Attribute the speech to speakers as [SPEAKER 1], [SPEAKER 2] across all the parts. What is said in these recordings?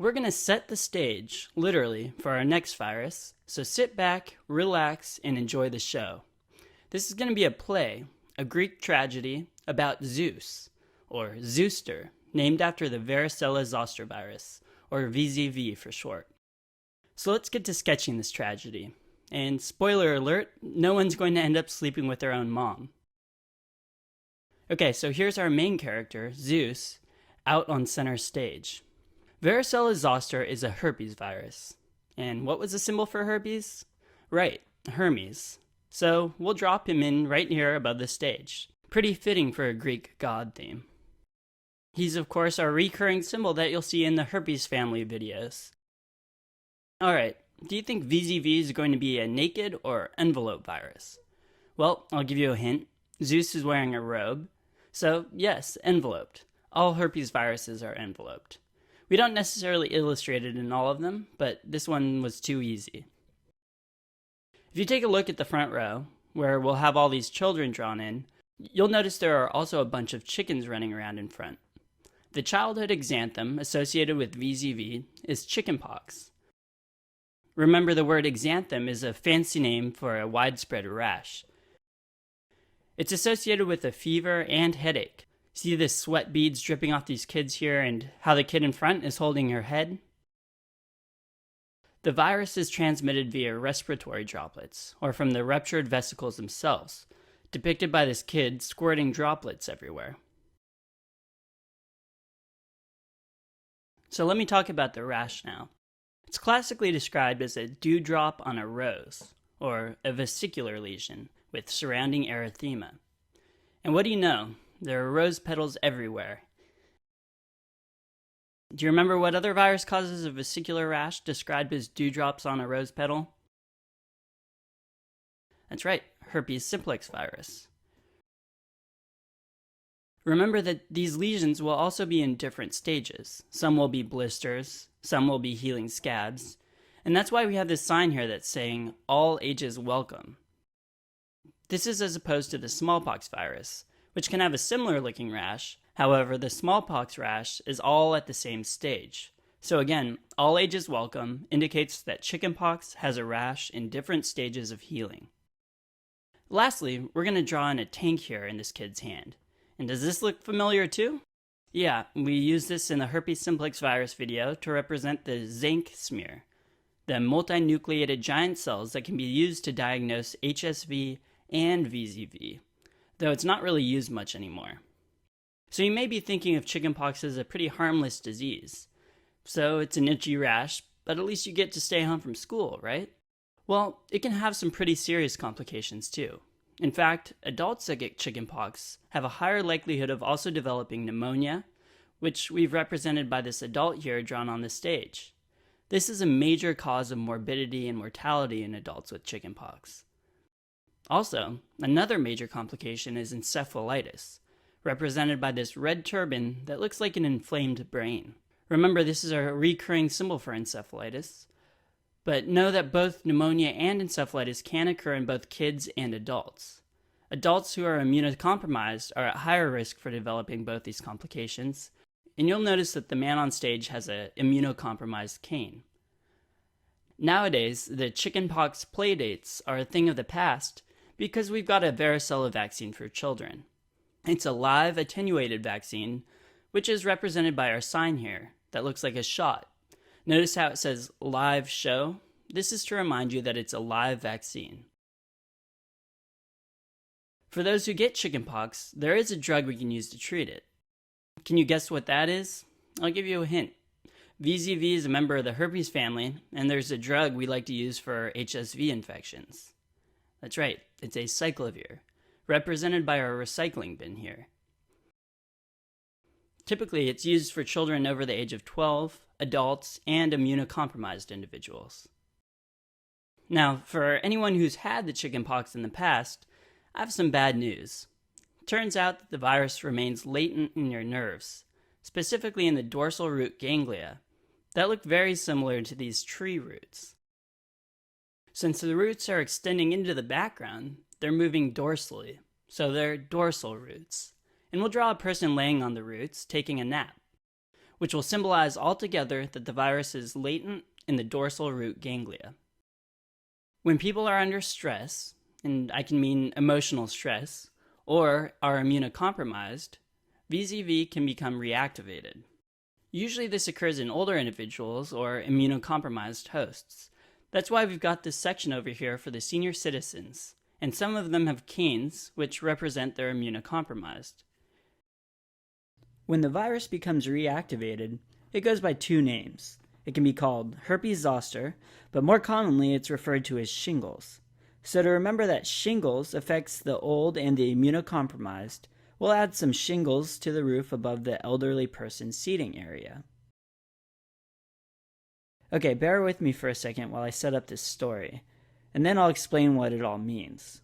[SPEAKER 1] We're going to set the stage, literally, for our next virus, so sit back, relax, and enjoy the show. This is going to be a play, a Greek tragedy about Zeus, or Zeuster, named after the varicella-zoster virus, or VZV for short. So let's get to sketching this tragedy. And spoiler alert, no one's going to end up sleeping with their own mom. Okay, so here's our main character, Zeus, out on center stage. Varicella-zoster is a herpes virus. And what was the symbol for herpes? Right, Hermes. So we'll drop him in right here above the stage. Pretty fitting for a Greek god theme. He's of course our recurring symbol that you'll see in the herpes family videos. Alright, do you think VZV is going to be a naked or envelope virus? Well, I'll give you a hint. Zeus is wearing a robe. So yes, enveloped. All herpes viruses are enveloped. We don't necessarily illustrate it in all of them, but this one was too easy. If you take a look at the front row, where we'll have all these children drawn in, you'll notice there are also a bunch of chickens running around in front. The childhood exanthem associated with VZV is chickenpox. Remember, the word exanthem is a fancy name for a widespread rash. It's associated with a fever and headache. See the sweat beads dripping off these kids here and how the kid in front is holding her head? The virus is transmitted via respiratory droplets, or from the ruptured vesicles themselves, depicted by this kid squirting droplets everywhere. So let me talk about the rash now. It's classically described as a dewdrop on a rose, or a vesicular lesion, with surrounding erythema. And what do you know? There are rose petals everywhere. Do you remember what other virus causes a vesicular rash described as dewdrops on a rose petal? That's right, herpes simplex virus. Remember that these lesions will also be in different stages. Some will be blisters, some will be healing scabs, and that's why we have this sign here that's saying, "All ages welcome." This is as opposed to the smallpox virus, which can have a similar looking rash. However, the smallpox rash is all at the same stage. So again, all ages welcome indicates that chickenpox has a rash in different stages of healing. Lastly, we're going to draw in a tank here in this kid's hand. And does this look familiar too? Yeah, we used this in the herpes simplex virus video to represent the Zenk smear, the multinucleated giant cells that can be used to diagnose HSV and VZV, though it's not really used much anymore. So you may be thinking of chickenpox as a pretty harmless disease. So it's an itchy rash, but at least you get to stay home from school, right? Well, it can have some pretty serious complications too. In fact, adults that get chickenpox have a higher likelihood of also developing pneumonia, which we've represented by this adult here drawn on the stage. This is a major cause of morbidity and mortality in adults with chickenpox. Also, another major complication is encephalitis, represented by this red turban that looks like an inflamed brain. Remember, this is a recurring symbol for encephalitis, but know that both pneumonia and encephalitis can occur in both kids and adults. Adults who are immunocompromised are at higher risk for developing both these complications, and you'll notice that the man on stage has an immunocompromised cane. Nowadays, the chickenpox playdates are a thing of the past because we've got a varicella vaccine for children. It's a live attenuated vaccine, which is represented by our sign here that looks like a shot. Notice how it says live show? This is to remind you that it's a live vaccine. For those who get chickenpox, there is a drug we can use to treat it. Can you guess what that is? I'll give you a hint. VZV is a member of the herpes family, and there's a drug we like to use for HSV infections. That's right, it's acyclovir, represented by our recycling bin here. Typically, it's used for children over the age of 12, adults, and immunocompromised individuals. Now, for anyone who's had the chickenpox in the past, I have some bad news. Turns out that the virus remains latent in your nerves, specifically in the dorsal root ganglia, that look very similar to these tree roots. Since the roots are extending into the background, they're moving dorsally, so they're dorsal roots. And we'll draw a person laying on the roots, taking a nap. which will symbolize altogether that the virus is latent in the dorsal root ganglia. When people are under stress, and I can mean emotional stress, or are immunocompromised, VZV can become reactivated. Usually this occurs in older individuals or immunocompromised hosts. That's why we've got this section over here for the senior citizens, and some of them have canes, which represent they're immunocompromised. When the virus becomes reactivated, it goes by two names. It can be called herpes zoster, but more commonly it's referred to as shingles. So to remember that shingles affects the old and the immunocompromised, we'll add some shingles to the roof above the elderly person's seating area. Okay, bear with me for a second while I set up this story, and then I'll explain what it all means.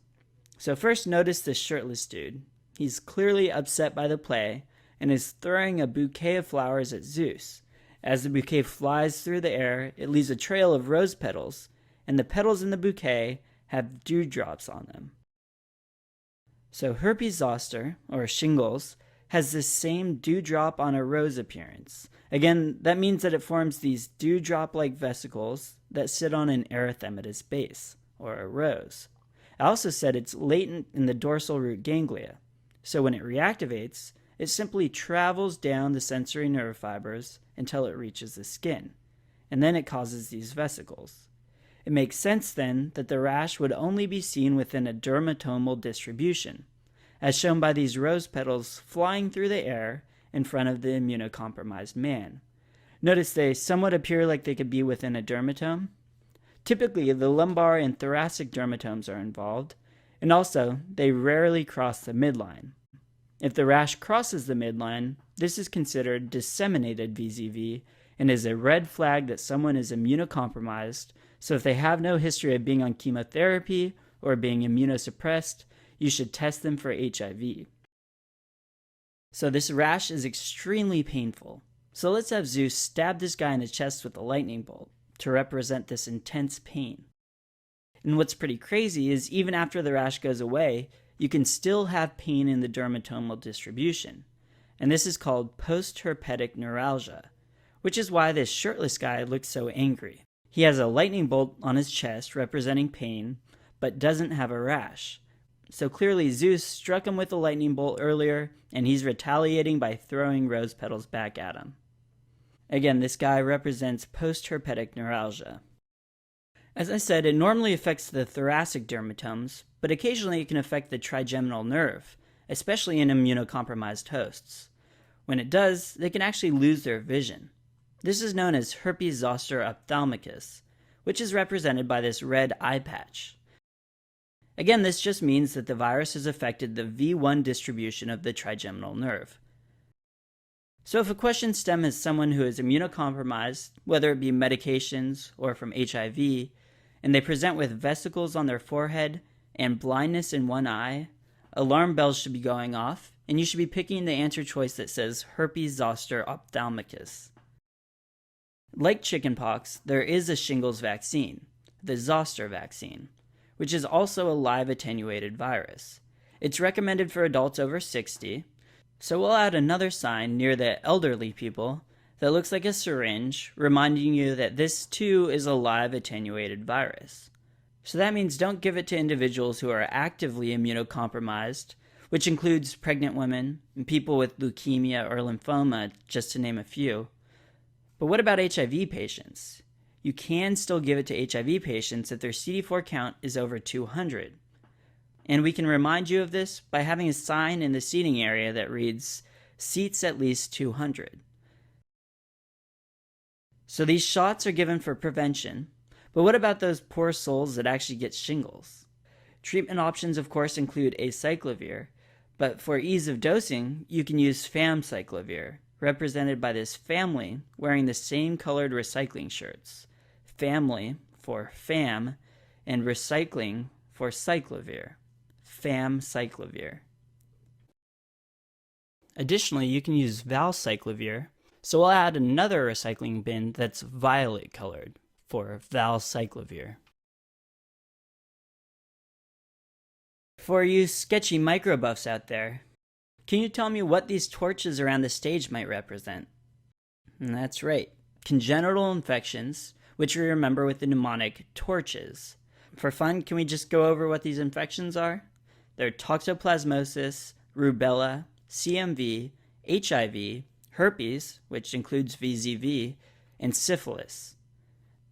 [SPEAKER 1] So first notice this shirtless dude. He's clearly upset by the play, and is throwing a bouquet of flowers at Zeus. As the bouquet flies through the air, it leaves a trail of rose petals, and the petals in the bouquet have dewdrops on them. So herpes zoster, or shingles, has this same dewdrop on a rose appearance. Again, that means that it forms these dewdrop-like vesicles that sit on an erythematous base, or a rose. I also said it's latent in the dorsal root ganglia, so when it reactivates, it simply travels down the sensory nerve fibers until it reaches the skin, and then it causes these vesicles. It makes sense then that the rash would only be seen within a dermatomal distribution, as shown by these rose petals flying through the air in front of the immunocompromised man. Notice they somewhat appear like they could be within a dermatome. Typically, the lumbar and thoracic dermatomes are involved, and also they rarely cross the midline. If the rash crosses the midline, this is considered disseminated VZV and is a red flag that someone is immunocompromised, so if they have no history of being on chemotherapy or being immunosuppressed, you should test them for HIV. So this rash is extremely painful. So let's have Zeus stab this guy in the chest with a lightning bolt to represent this intense pain. And what's pretty crazy is even after the rash goes away, you can still have pain in the dermatomal distribution. And this is called post-herpetic neuralgia, which is why this shirtless guy looks so angry. He has a lightning bolt on his chest representing pain, but doesn't have a rash. So clearly Zeus struck him with a lightning bolt earlier, and he's retaliating by throwing rose petals back at him. Again, this guy represents post-herpetic neuralgia. As I said, it normally affects the thoracic dermatomes, but occasionally it can affect the trigeminal nerve, especially in immunocompromised hosts. When it does, they can actually lose their vision. This is known as herpes zoster ophthalmicus, which is represented by this red eye patch. Again, this just means that the virus has affected the V1 distribution of the trigeminal nerve. So if a question stem is someone who is immunocompromised, whether it be medications or from HIV, and they present with vesicles on their forehead and blindness in one eye, alarm bells should be going off, and you should be picking the answer choice that says herpes zoster ophthalmicus. Like chickenpox, there is a shingles vaccine, the zoster vaccine, which is also a live attenuated virus. It's recommended for adults over 60, so we'll add another sign near the elderly people that looks like a syringe, reminding you that this too is a live attenuated virus. So that means don't give it to individuals who are actively immunocompromised, which includes pregnant women and people with leukemia or lymphoma, just to name a few. But what about HIV patients? You can still give it to HIV patients if their CD4 count is over 200. And we can remind you of this by having a sign in the seating area that reads, "Seats at least 200." So these shots are given for prevention, but what about those poor souls that actually get shingles? Treatment options, of course, include acyclovir, but for ease of dosing, you can use famciclovir, represented by this family wearing the same colored recycling shirts. Family for fam, and recycling for cyclovir. Famciclovir. Additionally, you can use valcyclovir, so we'll add another recycling bin that's violet colored for valcyclovir. For you sketchy microbuffs out there, can you tell me what these torches around the stage might represent? And that's right. Congenital infections, which we remember with the mnemonic torches. For fun, can we just go over what these infections are? They're toxoplasmosis, rubella, CMV, HIV, herpes, which includes VZV, and syphilis.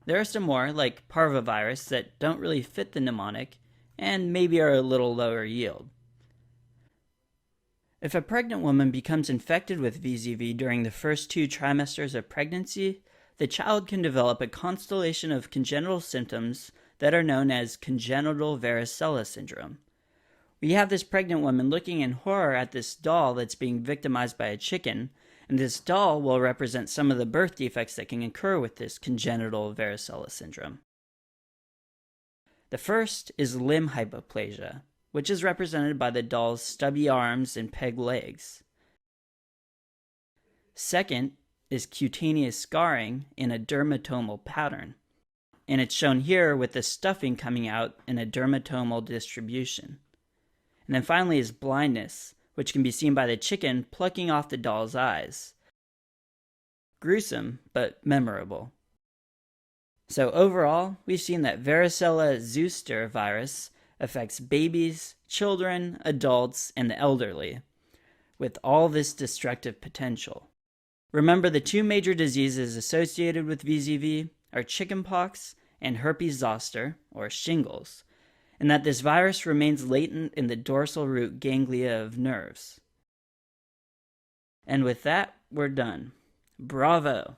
[SPEAKER 1] There are some more, like parvovirus, that don't really fit the mnemonic and maybe are a little lower yield. If a pregnant woman becomes infected with VZV during the first 2 trimesters of pregnancy, the child can develop a constellation of congenital symptoms that are known as congenital varicella syndrome. We have this pregnant woman looking in horror at this doll that's being victimized by a chicken, and this doll will represent some of the birth defects that can occur with this congenital varicella syndrome. The first is limb hypoplasia, which is represented by the doll's stubby arms and peg legs. Second is cutaneous scarring in a dermatomal pattern, and it's shown here with the stuffing coming out in a dermatomal distribution. And then finally is blindness, which can be seen by the chicken plucking off the doll's eyes. Gruesome, but memorable. So overall, we've seen that varicella zoster virus affects babies, children, adults, and the elderly, with all this destructive potential. Remember, the 2 major diseases associated with VZV are chickenpox and herpes zoster, or shingles, and that this virus remains latent in the dorsal root ganglia of nerves. And with that, we're done. Bravo!